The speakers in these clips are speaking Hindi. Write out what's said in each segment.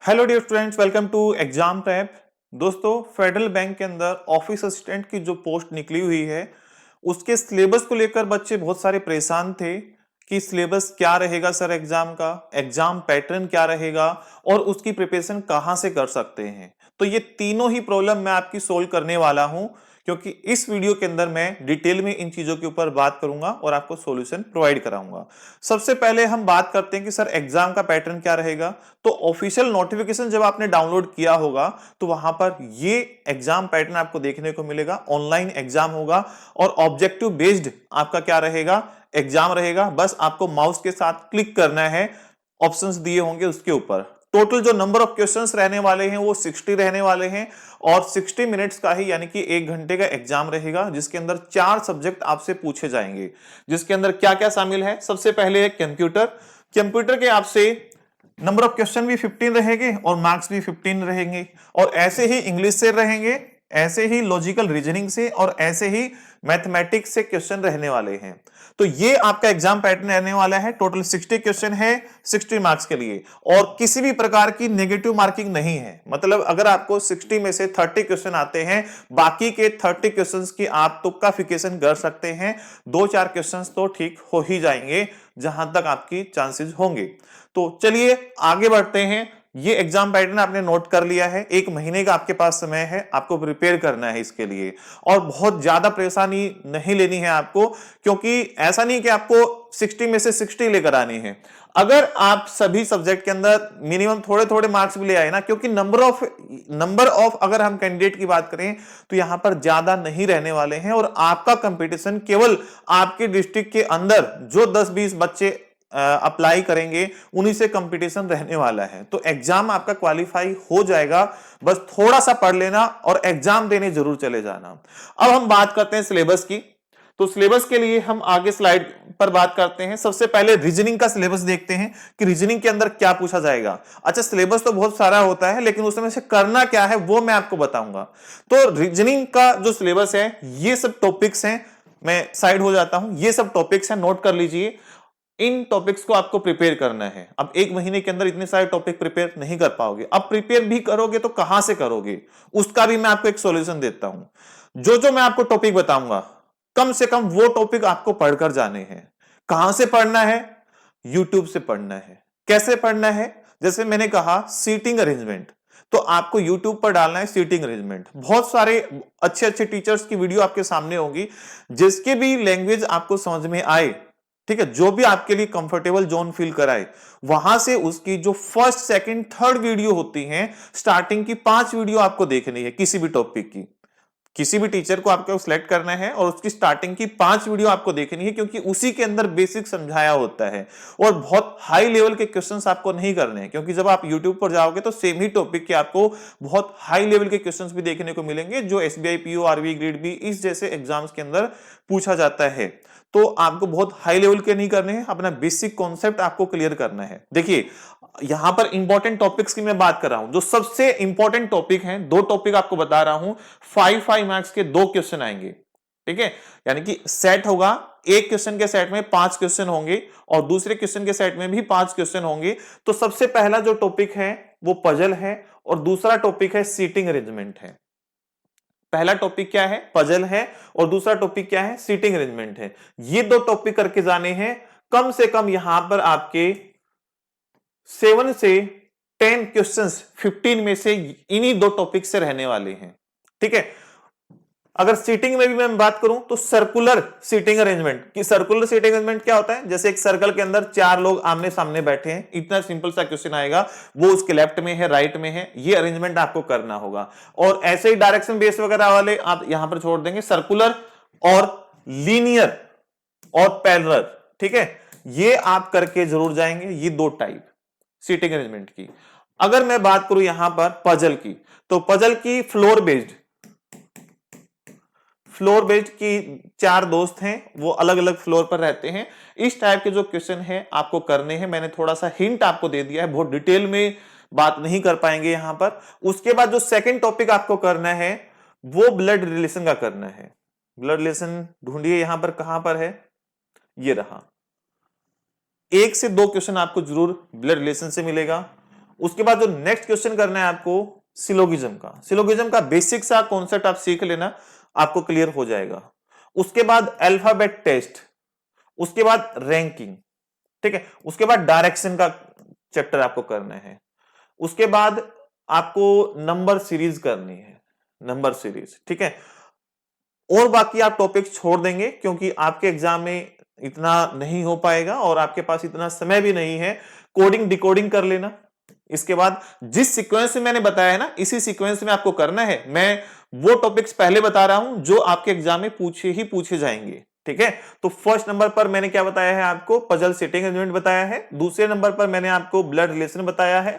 Hello dear students, welcome to exam prep. दोस्तों, फेडरल बैंक के अंदर ऑफिस असिस्टेंट की जो पोस्ट निकली हुई है उसके सिलेबस को लेकर बच्चे बहुत सारे परेशान थे कि सिलेबस क्या रहेगा सर, एग्जाम का एग्जाम पैटर्न क्या रहेगा और उसकी प्रिपरेशन कहां से कर सकते हैं। तो ये तीनों ही प्रॉब्लम मैं आपकी सोल्व करने वाला हूं, क्योंकि इस वीडियो के अंदर मैं डिटेल में इन चीजों के ऊपर बात करूंगा और आपको सॉल्यूशन प्रोवाइड कराऊंगा। सबसे पहले हम बात करते हैं कि सर एग्जाम का पैटर्न क्या रहेगा। तो ऑफिशियल नोटिफिकेशन जब आपने डाउनलोड किया होगा तो वहां पर ये एग्जाम पैटर्न आपको देखने को मिलेगा। ऑनलाइन एग्जाम होगा और ऑब्जेक्टिव बेस्ड आपका क्या रहेगा, एग्जाम रहेगा। बस आपको माउस के साथ क्लिक करना है, ऑप्शंस दिए होंगे उसके ऊपर। टोटल जो नंबर ऑफ क्वेश्चंस रहने वाले हैं वो 60 रहने वाले हैं और 60 मिनट्स का ही यानी कि 1 घंटे का एग्जाम रहेगा, जिसके अंदर 4 सब्जेक्ट आपसे पूछे जाएंगे। जिसके अंदर क्या क्या शामिल है, सबसे पहले है कंप्यूटर। कंप्यूटर के आपसे नंबर ऑफ क्वेश्चन भी 15 रहेंगे और मार्क्स भी 15 रहेंगे। और ऐसे ही इंग्लिश से रहेंगे, ऐसे ही लॉजिकल रीजनिंग से और ऐसे ही मैथमेटिक्स से क्वेश्चन रहने वाले हैं। तो ये आपका एग्जाम पैटर्न रहने वाला है। टोटल 60 क्वेश्चन है 60 मार्क्स के लिए और किसी भी प्रकार की नेगेटिव मार्किंग नहीं है। मतलब अगर आपको 60 में से 30 क्वेश्चन आते हैं, बाकी के 30 क्वेश्चंस की आप तुक्काफिकेशन कर सकते हैं। 2-4 क्वेश्चंस तो ठीक हो ही जाएंगे जहां तक आपकी चांसेस होंगे। तो चलिए आगे बढ़ते हैं। ये एग्जाम पैटर्न आपने नोट कर लिया है, 1 महीने का आपके पास समय है, आपको प्रिपेयर करना है इसके लिए। और बहुत ज्यादा परेशानी नहीं लेनी है आपको, क्योंकि ऐसा नहीं कि आपको 60 में से 60 लेकर आनी है। अगर आप सभी सब्जेक्ट के अंदर मिनिमम थोड़े थोड़े मार्क्स भी ले आए ना, क्योंकि नंबर ऑफ अगर हम कैंडिडेट की बात करें तो यहां पर ज्यादा नहीं रहने वाले हैं और आपका कंपटीशन केवल आपके डिस्ट्रिक्ट के अंदर जो 10-20 बच्चे अप्लाई करेंगे उन्हीं से कंपटीशन रहने वाला है। तो एग्जाम आपका क्वालिफाई हो जाएगा, बस थोड़ा सा पढ़ लेना और एग्जाम देने जरूर चले जाना। अब हम बात करते हैं सिलेबस की। तो सिलेबस के लिए हम आगे स्लाइड पर बात करते हैं। सबसे पहले रीजनिंग का सिलेबस देखते हैं कि रीजनिंग के अंदर क्या पूछा जाएगा। अच्छा, सिलेबस तो बहुत सारा होता है लेकिन उसमें से करना क्या है वो मैं आपको बताऊंगा। तो रीजनिंग का जो सिलेबस है, ये सब टॉपिक्स हैं। मैं साइड हो जाता हूं, ये सब टॉपिक्स हैं, नोट कर लीजिए। इन टॉपिक्स को आपको प्रिपेयर करना है। अब 1 महीने के अंदर इतने सारे टॉपिक प्रिपेयर नहीं कर पाओगे। अब प्रिपेयर भी करोगे तो कहां से करोगे, उसका भी मैं आपको एक सॉल्यूशन देता हूं। जो जो मैं आपको टॉपिक बताऊंगा, कम से कम वो टॉपिक आपको पढ़कर जाने हैं। कहां से पढ़ना है? यूट्यूब से पढ़ना है। कैसे पढ़ना है? जैसे मैंने कहा सीटिंग अरेंजमेंट, तो आपको यूट्यूब पर डालना है सीटिंग अरेंजमेंट। बहुत सारे अच्छे अच्छे टीचर्स की वीडियो आपके सामने होगी, जिसके भी लैंग्वेज आपको समझ में आए, ठीक है, जो भी आपके लिए कंफर्टेबल जोन फील कराए, वहां से उसकी जो फर्स्ट सेकंड थर्ड वीडियो होती है, स्टार्टिंग की 5 वीडियो आपको देखनी है किसी भी टॉपिक की। किसी भी टीचर को आपको सिलेक्ट करना है और उसकी स्टार्टिंग की 5 वीडियो आपको देखनी है, क्योंकि उसी के अंदर बेसिक समझाया होता है। और बहुत हाई लेवल के क्वेश्चंस आपको नहीं करने हैं, क्योंकि जब आप यूट्यूब पर जाओगे तो सेम ही टॉपिक के आपको बहुत हाई लेवल के क्वेश्चंस भी देखने को मिलेंगे, जो SBI PO, RBI grade B इस जैसे एग्जाम्स के अंदर पूछा जाता है। तो आपको बहुत हाई लेवल के नहीं करने हैं, अपना बेसिक कॉन्सेप्ट आपको क्लियर करना है। देखिए, यहां पर इंपॉर्टेंट टॉपिक्स की मैं बात कर रहा हूं। जो सबसे इंपॉर्टेंट टॉपिक हैं, 2 टॉपिक आपको बता रहा हूं। 5 मार्क्स के 2 क्वेश्चन आएंगे, ठीक है। यानी कि सेट होगा, एक क्वेश्चन के सेट में 5 क्वेश्चन होंगे और दूसरे क्वेश्चन के सेट में भी 5 क्वेश्चन होंगे। तो सबसे पहला जो टॉपिक है वो पजल है और दूसरा टॉपिक है सीटिंग अरेंजमेंट है। पहला टॉपिक क्या है? पजल है और दूसरा टॉपिक क्या है? सीटिंग अरेंजमेंट है। ये 2 टॉपिक करके जाने हैं। कम से कम यहां पर आपके 7 से 10 क्वेश्चंस 15 में से इन्हीं 2 टॉपिक से रहने वाले हैं, ठीक है। अगर सीटिंग में भी मैं बात करूं तो सर्कुलर सीटिंग अरेंजमेंट की, सर्कुलर सीटिंग अरेंजमेंट क्या होता है? जैसे एक सर्कल के अंदर 4 लोग आमने सामने बैठे हैं, इतना सिंपल सा क्वेश्चन आएगा, वो उसके लेफ्ट में है, राइट में है, ये अरेंजमेंट आपको करना होगा। और ऐसे ही डायरेक्शन बेस वगैरह वाले आप यहां पर छोड़ देंगे, सर्कुलर और लीनियर और पैरेलल, ठीक है। ये आप करके जरूर जाएंगे, ये 2 टाइप सीटिंग अरेंजमेंट की। अगर मैं बात करूं यहां पर पजल की, तो पजल की फ्लोर बेस्ड की 4 दोस्त हैं, वो अलग अलग फ्लोर पर रहते हैं। इस टाइप के जो क्वेश्चन है आपको करने हैं। मैंने थोड़ा सा हिंट आपको दे दिया है, बहुत डिटेल में बात नहीं कर पाएंगे यहां पर। उसके बाद जो सेकंड टॉपिक आपको करना है वो ब्लड रिलेशन का करना है। ब्लड रिलेशन ढूंढिए, यहां पर कहां पर है? ये रहा। 1 से 2 क्वेश्चन आपको जरूर ब्लड रिलेशन से मिलेगा उसके बाद जो नेक्स्ट क्वेश्चन करना है आपको सिलोगिज्म का बेसिक सा कॉन्सेप्ट आप सीख लेना, आपको क्लियर हो जाएगा। उसके बाद अल्फाबेट टेस्ट, उसके बाद रैंकिंग, ठीक है, उसके बाद डायरेक्शन का चैप्टर आपको करना है, उसके बाद आपको नंबर सीरीज करनी है, नंबर सीरीज, ठीक है। और बाकी आप टॉपिक छोड़ देंगे क्योंकि आपके एग्जाम में इतना नहीं हो पाएगा और आपके पास इतना समय भी नहीं है। कोडिंग डिकोडिंग कर लेना। इसके बाद जिस सीक्वेंस में मैंने बताया है ना, इसी सीक्वेंस में आपको करना है। मैं वो टॉपिक्स पहले बता रहा हूं जो आपके एग्जाम में पूछे जाएंगे, ठीक है। तो फर्स्ट नंबर पर मैंने क्या बताया है आपको, पजल सेटिंग अरेंजमेंट बताया है। दूसरे नंबर पर मैंने आपको ब्लड रिलेशन बताया है।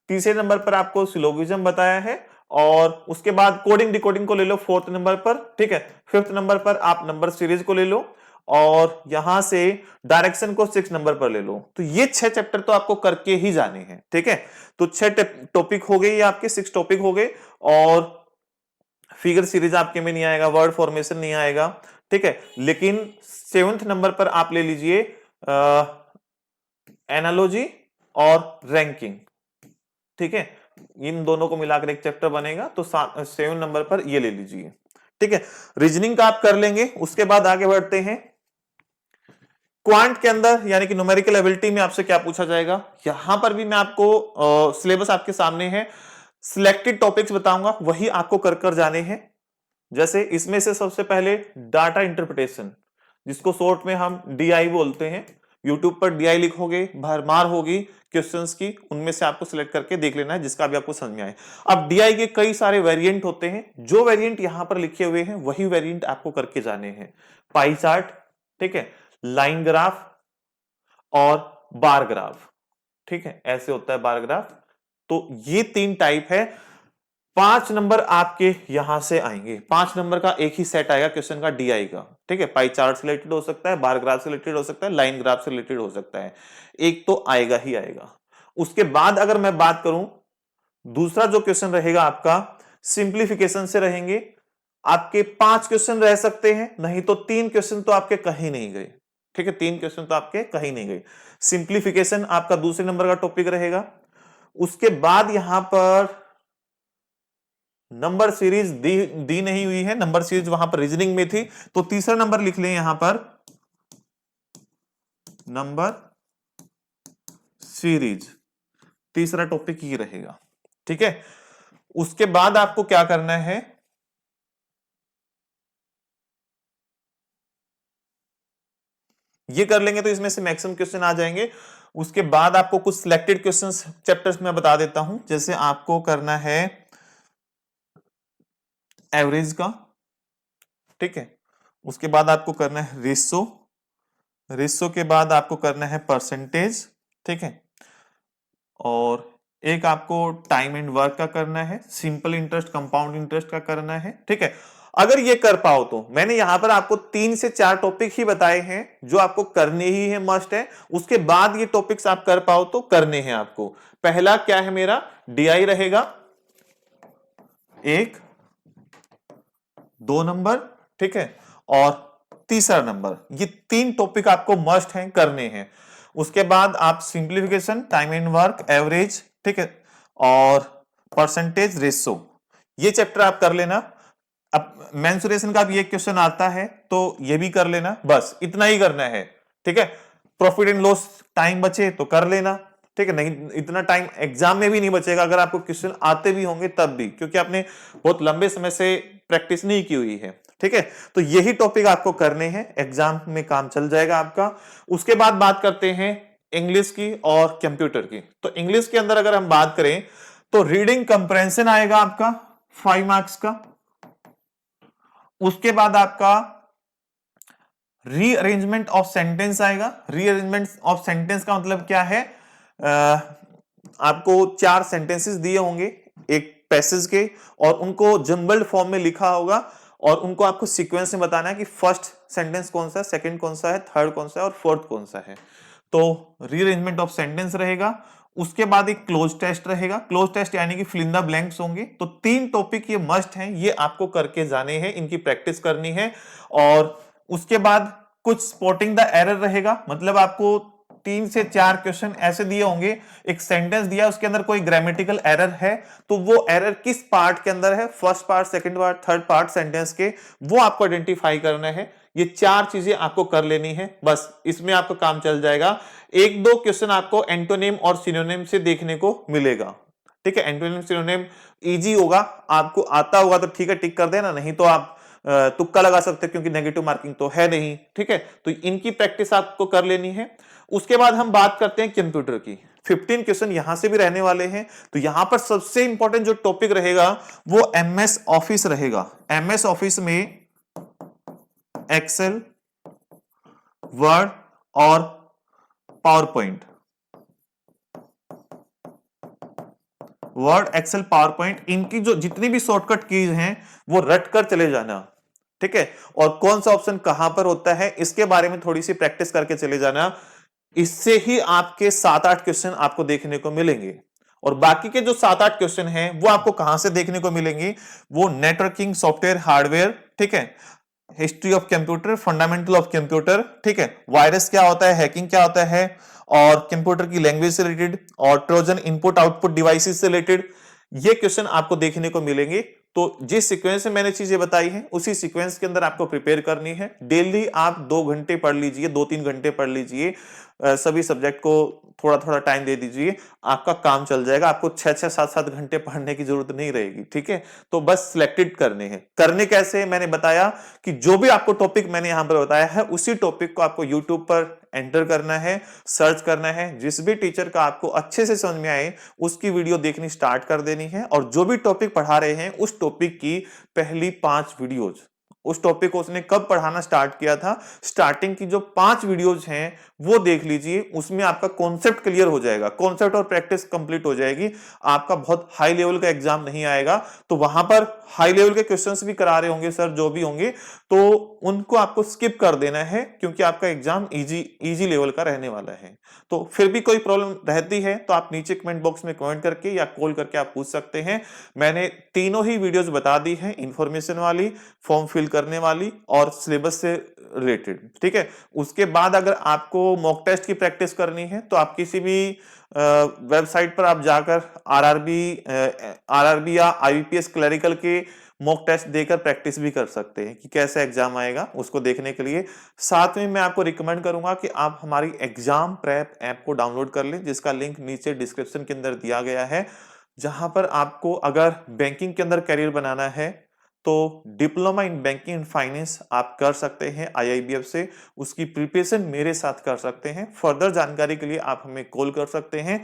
तीसरे नंबर पर आपको सिलोगिज्म बताया है। और उसके बाद कोडिंग डिकोडिंग को ले लो फोर्थ नंबर पर, ठीक है। फिफ्थ नंबर पर आप नंबर सीरीज को ले लो और यहां से डायरेक्शन को 6 नंबर पर ले लो। तो ये 6 चैप्टर तो आपको करके ही जाने हैं, ठीक है। तो 6 टॉपिक हो गए, ये आपके 6 टॉपिक हो गए। और फिगर सीरीज आपके में नहीं आएगा, वर्ड फॉर्मेशन नहीं आएगा, ठीक है। लेकिन 7th नंबर पर आप ले लीजिए एनालॉजी और रैंकिंग, ठीक है। इन दोनों को मिलाकर एक चैप्टर बनेगा, तो 7 नंबर पर ये ले लीजिए, ठीक है। रीजनिंग का आप कर लेंगे। उसके बाद आगे बढ़ते हैं क्वांट के अंदर, यानी कि न्यूमेरिकल एबिलिटी में आपसे क्या पूछा जाएगा। यहां पर भी मैं आपको सिलेबस आपके सामने है, सिलेक्टेड टॉपिक्स बताऊंगा, वही आपको कर कर जाने हैं। जैसे इसमें से सबसे पहले डाटा इंटरप्रिटेशन, जिसको शॉर्ट में हम डीआई बोलते हैं। यूट्यूब पर डीआई लिखोगे, भरमार होगी क्वेश्चंस की, उनमें से आपको सिलेक्ट करके देख लेना है जिसका भी आपको समझ में आए। अब डीआई के कई सारे वेरिएंट होते हैं, जो वेरिएंट यहां पर लिखे हुए हैं वही वेरिएंट आपको करके जाने हैं। पाई चार्ट, ठीक है, लाइन ग्राफ और बार ग्राफ, ठीक है, ऐसे होता है बार ग्राफ। तो ये 3 टाइप है। 5 नंबर आपके यहां से आएंगे, 5 नंबर का एक ही सेट आएगा क्वेश्चन का डीआई का, ठीक है। पाई चार्ट से रिलेटेड हो सकता है, बार ग्राफ से रिलेटेड हो सकता है, लाइन ग्राफ से रिलेटेड हो सकता है, एक तो आएगा ही आएगा। उसके बाद अगर मैं बात करूं, दूसरा जो क्वेश्चन रहेगा आपका सिंप्लीफिकेशन से रहेंगे। आपके 5 क्वेश्चन रह सकते हैं, नहीं तो 3 क्वेश्चन तो आपके कहीं नहीं गए, ठीक है। 3 क्वेश्चन तो आपके कहीं नहीं गए। सिंप्लीफिकेशन आपका दूसरे नंबर का टॉपिक रहेगा। उसके बाद यहां पर नंबर सीरीज दी नहीं हुई है, नंबर सीरीज वहां पर रीजनिंग में थी, तो तीसरा नंबर लिख लें यहां पर नंबर सीरीज, तीसरा टॉपिक ये रहेगा, ठीक है। उसके बाद आपको क्या करना है, ये कर लेंगे तो इसमें से मैक्सिमम क्वेश्चन आ जाएंगे। उसके बाद आपको कुछ सिलेक्टेड क्वेश्चंस चैप्टर्स में बता देता हूं। जैसे आपको करना है एवरेज का, ठीक है। उसके बाद आपको करना है रेशो के बाद आपको करना है परसेंटेज, ठीक है। और एक आपको टाइम एंड वर्क का करना है, सिंपल इंटरेस्ट कंपाउंड इंटरेस्ट का करना है, ठीक है। अगर ये कर पाओ तो, मैंने यहां पर आपको 3 से 4 टॉपिक ही बताए हैं जो आपको करने ही है, मस्ट है। उसके बाद ये टॉपिक्स आप कर पाओ तो करने हैं आपको। पहला क्या है मेरा, डीआई रहेगा 1 2 नंबर, ठीक है, और तीसरा नंबर, ये 3 टॉपिक आपको मस्ट हैं, करने हैं। उसके बाद आप simplification, time and work, average, ठीक है, और परसेंटेज, रेशो, ये चैप्टर आप कर लेना। अब मेंसुरेशन का भी एक क्वेश्चन आता है तो ये भी कर लेना, बस इतना ही करना है, ठीक है। प्रॉफिट एंड लॉस टाइम बचे तो कर लेना, ठीक है। नहीं, इतना टाइम एग्जाम में भी नहीं बचेगा अगर आपको क्वेश्चन आते भी होंगे तब भी, क्योंकि आपने बहुत लंबे समय से प्रैक्टिस नहीं की हुई है, ठीक है। तो यही टॉपिक आपको करने हैं, एग्जाम में काम चल जाएगा आपका। उसके बाद बात करते हैं इंग्लिश की और कंप्यूटर की। तो इंग्लिश के अंदर अगर हम बात करें तो रीडिंग कंप्रेंशन आएगा आपका 5 मार्क्स का। उसके बाद आपका रीअरेंजमेंट ऑफ सेंटेंस आएगा। रीअरेंजमेंट ऑफ सेंटेंस का मतलब क्या है, आपको 4 सेंटेंसेस दिए होंगे एक पैसेज के, और उनको जंबल्ड फॉर्म में लिखा होगा, और उनको आपको सीक्वेंस में बताना है कि फर्स्ट सेंटेंस कौन सा है, सेकंड कौन सा है, थर्ड कौन सा है और फोर्थ कौन सा है। तो रीअरेंजमेंट ऑफ सेंटेंस रहेगा। उसके बाद एक क्लोज टेस्ट रहेगा। क्लोज टेस्ट यानी कि फिल इन द ब्लैंक्स होंगे। तो 3 टॉपिक ये मस्ट हैं, ये आपको करके जाने हैं, इनकी प्रैक्टिस करनी है। और उसके बाद कुछ स्पॉटिंग द एरर रहेगा, मतलब आपको 3 से 4 क्वेश्चन ऐसे दिए होंगे, एक सेंटेंस दिया उसके अंदर कोई ग्रामेटिकल एरर है तो वो एरर किस पार्ट के अंदर है, first part, second part, third part sentence के, वो आपको आइडेंटिफाई करना है। ये 4 चीजें आपको कर लेनी है, बस इसमें आपका काम चल जाएगा। 1-2 क्वेश्चन आपको एंटोनिम और सिनोनिम से देखने को मिलेगा, ठीक है। एंटोनिम सिनोनिम इजी होगा, आपको आता होगा तो ठीक है टिक कर देना, नहीं तो आप तुक्का लगा सकते हैं क्योंकि नेगेटिव मार्किंग तो है नहीं, ठीक है। तो इनकी प्रैक्टिस आपको कर लेनी है। उसके बाद हम बात करते हैं कंप्यूटर की। 15 क्वेश्चन यहां से भी रहने वाले हैं। तो यहां पर सबसे इंपॉर्टेंट जो टॉपिक रहेगा वो एमएस ऑफिस रहेगा। एमएस ऑफिस में एक्सेल, वर्ड और PowerPoint, Word, Excel, PowerPoint, इनकी जो जितनी भी शॉर्टकट कीज हैं वो रट कर चले जाना, ठीक है। और कौन सा ऑप्शन कहां पर होता है इसके बारे में थोड़ी सी प्रैक्टिस करके चले जाना। इससे ही आपके 7-8 क्वेश्चन आपको देखने को मिलेंगे। और बाकी के जो 7-8 क्वेश्चन हैं वो आपको कहां से देखने को मिलेंगे, वो नेटवर्किंग, सॉफ्टवेयर, हार्डवेयर, ठीक है, history of computer, fundamental of computer, ठीक है, वायरस क्या होता है, हैकिंग क्या होता है, और कंप्यूटर की लैंग्वेज से रिलेटेड, और ट्रोजन इनपुट आउटपुट डिवाइसेस से रिलेटेड, ये क्वेश्चन आपको देखने को मिलेंगे। तो जिस सीक्वेंस में मैंने चीजें बताई हैं उसी सीक्वेंस के अंदर आपको प्रिपेयर करनी है। डेली आप 2 घंटे पढ़ लीजिए, 2-3 घंटे पढ़ लीजिए, सभी सब्जेक्ट को थोड़ा थोड़ा टाइम दे दीजिए, आपका काम चल जाएगा। आपको 6-6, 7-7 घंटे पढ़ने की जरूरत नहीं रहेगी, ठीक है। तो बस सिलेक्टेड करने हैं। करने कैसे, मैंने बताया कि जो भी आपको टॉपिक मैंने यहां पर बताया है उसी टॉपिक को आपको यूट्यूब पर एंटर करना है, सर्च करना है। जिस भी टीचर का आपको अच्छे से समझ में आए उसकी वीडियो देखनी स्टार्ट कर देनी है। और जो भी टॉपिक पढ़ा रहे हैं उस टॉपिक की पहली 5 वीडियोज, उस टॉपिक को उसने कब पढ़ाना स्टार्ट किया था, स्टार्टिंग की जो 5 वीडियोज हैं वो देख लीजिए। उसमें आपका कॉन्सेप्ट क्लियर हो जाएगा, कॉन्सेप्ट और प्रैक्टिस कंप्लीट हो जाएगी। आपका बहुत हाई लेवल का एग्जाम नहीं आएगा। तो वहां पर हाई लेवल के क्वेश्चंस भी करा रहे होंगे सर, जो भी होंगे, तो उनको आपको स्किप कर देना है क्योंकि आपका एग्जाम इजी लेवल का रहने वाला है। तो फिर भी कोई प्रॉब्लम रहती है तो आप नीचे कमेंट बॉक्स में कमेंट करके या कॉल करके आप पूछ सकते हैं। मैंने तीनों ही वीडियोस बता दी हैं, इंफॉर्मेशन वाली, फॉर्म फिल करने वाली और सिलेबस से रिलेटेड, ठीक है। उसके बाद अगर आपको मॉक टेस्ट की प्रैक्टिस करनी है तो आप किसी भी वेबसाइट पर आप जाकर आरआरबी या आईबीपीएस क्लरिकल के मॉक टेस्ट देकर प्रैक्टिस भी कर सकते हैं कि कैसे एग्जाम आएगा उसको देखने के लिए। साथ में मैं आपको रिकमेंड करूंगा कि आप हमारी एग्जाम प्रेप ऐप को डाउनलोड कर लें, जिसका लिंक नीचे डिस्क्रिप्शन के अंदर दिया गया है। जहां पर आपको अगर बैंकिंग के अंदर करियर बनाना है तो diploma in banking and finance आप कर सकते हैं आईआईबीएफ से, उसकी प्रिपरेशन मेरे साथ कर सकते हैं। फर्दर जानकारी के लिए आप हमें कॉल कर सकते हैं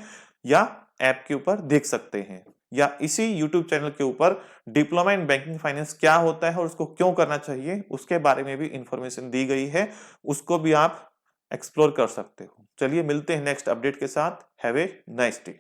या ऐप के ऊपर देख सकते हैं, या इसी यूट्यूब चैनल के ऊपर डिप्लोमा इन बैंकिंग फाइनेंस क्या होता है और उसको क्यों करना चाहिए उसके बारे में भी इंफॉर्मेशन दी गई है, उसको भी आप एक्सप्लोर कर सकते हो। चलिए मिलते हैं नेक्स्ट अपडेट के साथ। Have a nice day.